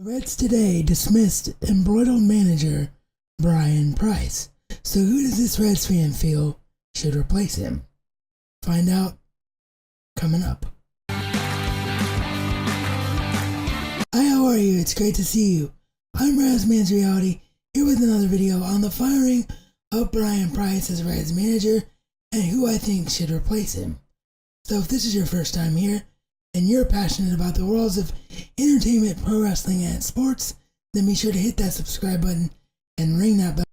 The Reds today dismissed embroiled manager Brian Price. So who does this Reds fan feel should replace him? Find out coming up. Hi, how are you? It's great to see you. I'm RazMansReality, here with another video on the firing of Brian Price as Reds manager and who I think should replace him. So if this is your first time here, and you're passionate about the worlds of entertainment, pro wrestling, and sports, then be sure to hit that subscribe button and ring that bell.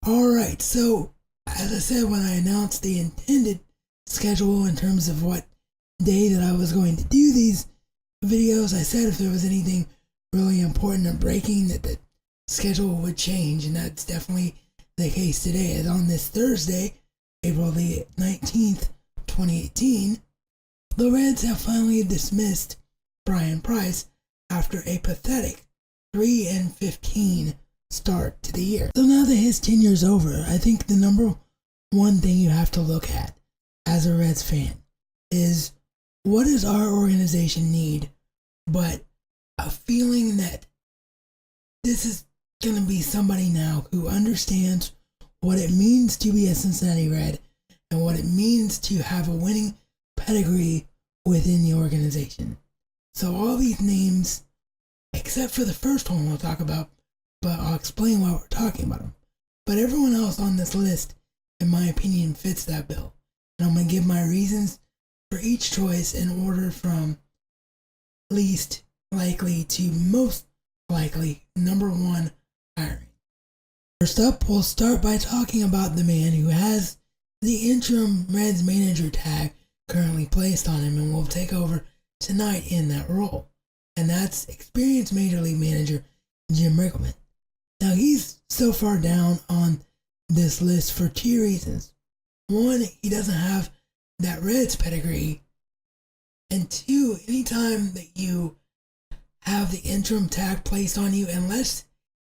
Alright, so as I said when I announced the intended schedule in terms of what day that I was going to do these videos, I said if there was anything really important or breaking that the schedule would change, and that's definitely the case today. As on this Thursday, April the 19th, 2018, the Reds have finally dismissed Brian Price after a pathetic 3-15 start to the year. So now that his tenure's over, I think the number one thing you have to look at as a Reds fan is, what does our organization need but a feeling that this is going to be somebody now who understands what it means to be a Cincinnati Red and what it means to have a winning pedigree within the organization. So all these names, except for the first one we'll talk about, but I'll explain why we're talking about them. But everyone else on this list, in my opinion, fits that bill. And I'm going to give my reasons for each choice in order from least likely to most likely number one hiring. First up, we'll start by talking about the man who has the interim Reds manager tag currently placed on him and will take over tonight in that role. And that's experienced Major League Manager Jim Riggleman. Now he's so far down on this list for two reasons. One, he doesn't have that Reds pedigree. And two, anytime that you have the interim tag placed on you, unless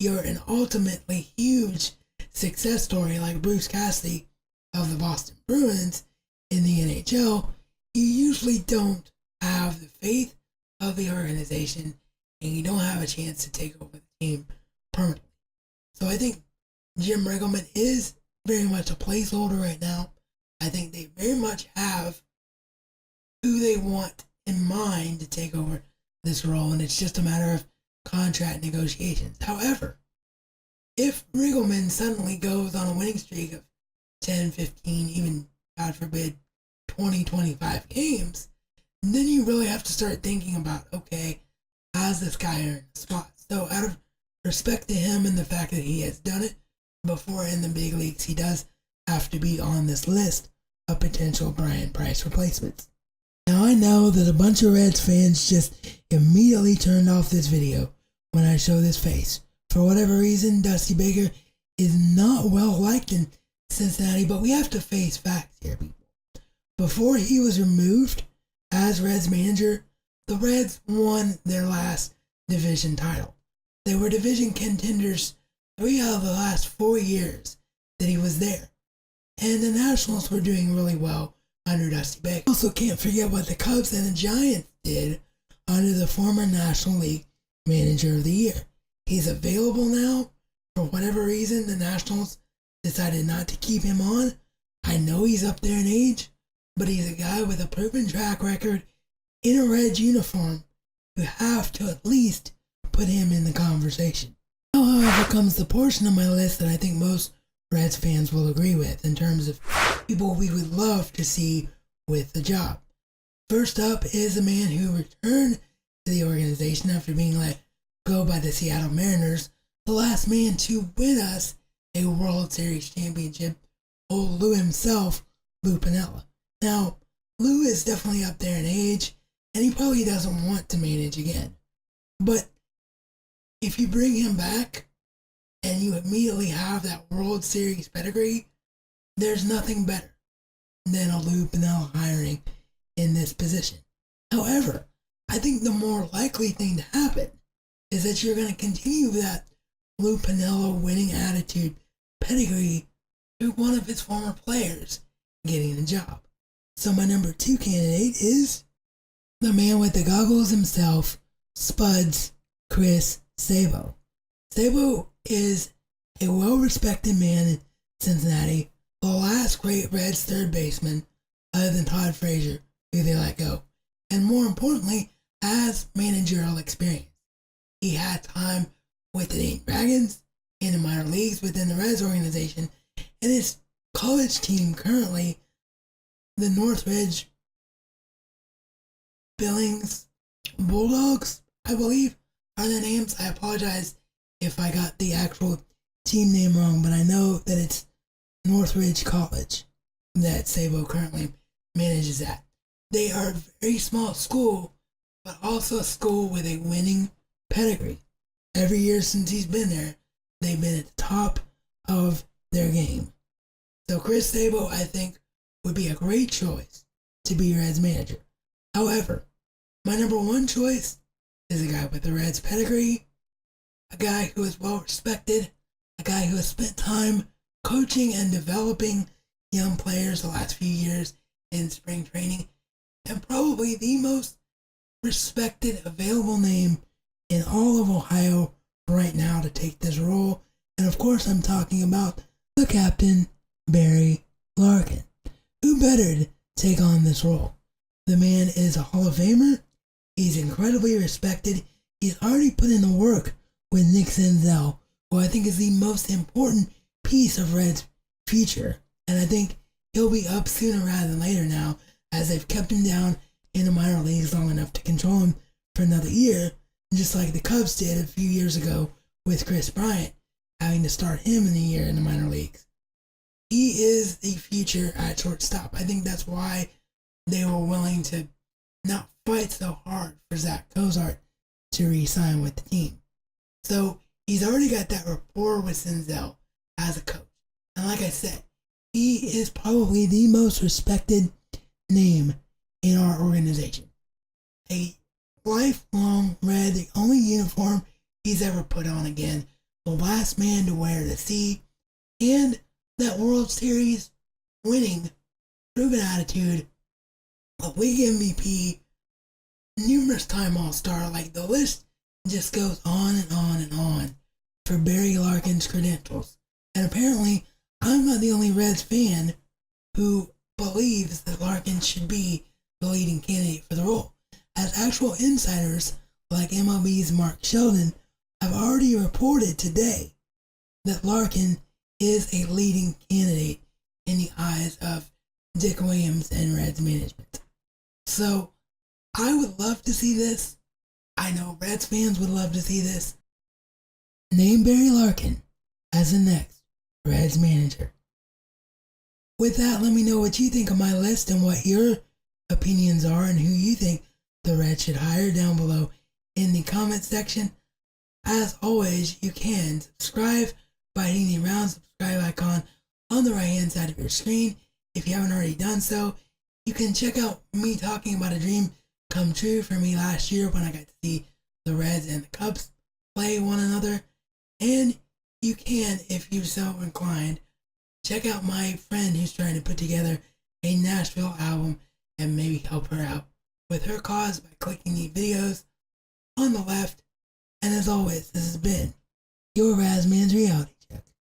you're an ultimately huge success story like Bruce Cassidy of the Boston Bruins in the NHL, you usually don't have the faith of the organization and you don't have a chance to take over the team permanently. So I think Jim Riggleman is very much a placeholder right now. I think they very much have who they want in mind to take over this role, and it's just a matter of contract negotiations. However, if Riggleman suddenly goes on a winning streak of 10, 15, even, God forbid, 20, 25 games, then you really have to start thinking about, okay, how's this guy earned a spot? So out of respect to him and the fact that he has done it before in the big leagues, he does have to be on this list of potential Brian Price replacements. Now I know that a bunch of Reds fans just immediately turned off this video when I show this face. For whatever reason, Dusty Baker is not well liked in Cincinnati, but we have to face facts here, people. Before he was removed as Reds manager, the Reds won their last division title. They were division contenders 3 out of the last 4 years that he was there. And the Nationals were doing really well under Dusty Baker. Also can't forget what the Cubs and the Giants did under the former National League Manager of the Year. He's available now. For whatever reason, the Nationals decided not to keep him on. I know he's up there in age, but he's a guy with a proven track record in a Reds uniform. You have to at least put him in the conversation. Now, however, comes the portion of my list that I think most Reds fans will agree with in terms of people we would love to see with the job. First up is a man who returned to the organization after being let go by the Seattle Mariners, the last man to win us a World Series championship, old Lou himself, Lou Piniella. Now, Lou is definitely up there in age, and he probably doesn't want to manage again. But if you bring him back, and you immediately have that World Series pedigree, there's nothing better than a Lou Piniella hiring in this position. However, I think the more likely thing to happen is that you're going to continue that Lou Piniella winning attitude pedigree through one of his former players getting the job. So my number 2 candidate is the man with the goggles himself, Spuds Chris Sabo. Sabo is a well-respected man in Cincinnati, the last great Reds third baseman, other than Todd Frazier, who they let go, and more importantly, has managerial experience. He had time with the Dayton Dragons in the minor leagues within the Reds organization, and his college team currently, the Northridge Billings Bulldogs, I believe, are the names. I apologize if I got the actual team name wrong, but I know that it's Northridge College that Sabo currently manages at. They are a very small school, but also a school with a winning pedigree. Every year since he's been there, they've been at the top of their game. So Chris Sabo, I think, would be a great choice to be Reds manager. However, my number one choice is a guy with the Reds pedigree, a guy who is well respected, a guy who has spent time coaching and developing young players the last few years in spring training, and probably the most respected available name in all of Ohio right now to take this role. And of course, I'm talking about the captain, Barry Larkin. Who better to take on this role? The man is a Hall of Famer. He's incredibly respected. He's already put in the work with Nick Senzel, who I think is the most important piece of Red's future. And I think he'll be up sooner rather than later now, as they've kept him down in the minor leagues long enough to control him for another year, just like the Cubs did a few years ago with Chris Bryant, having to start him in the year in the minor leagues. He is the future at shortstop. I think that's why they were willing to not fight so hard for Zach Cozart to re-sign with the team. So he's already got that rapport with Senzel as a coach. And like I said, he is probably the most respected name in our organization. A lifelong Red, the only uniform he's ever put on again, the last man to wear the C, and that World Series winning proven attitude, a league MVP, numerous time All-Star. Like, the list just goes on and on and on for Barry Larkin's credentials. And apparently, I'm not the only Reds fan who believes that Larkin should be the leading candidate for the role, as actual insiders like MLB's Mark Sheldon have already reported today that Larkin is a leading candidate in the eyes of Dick Williams and Reds management. So, I would love to see this. I know Reds fans would love to see this. Name Barry Larkin as the next Reds manager. With that, let me know what you think of my list and what your opinions are and who you think the Reds should hire down below in the comment section. As always, you can subscribe by hitting the round subscribe icon on the right hand side of your screen. If you haven't already done so, you can check out me talking about a dream come true for me last year when I got to see the Reds and the Cubs play one another. And you can, if you're so inclined, check out my friend who's trying to put together a Nashville album and maybe help her out with her cause by clicking the videos on the left. And as always, this has been your RazMansReality.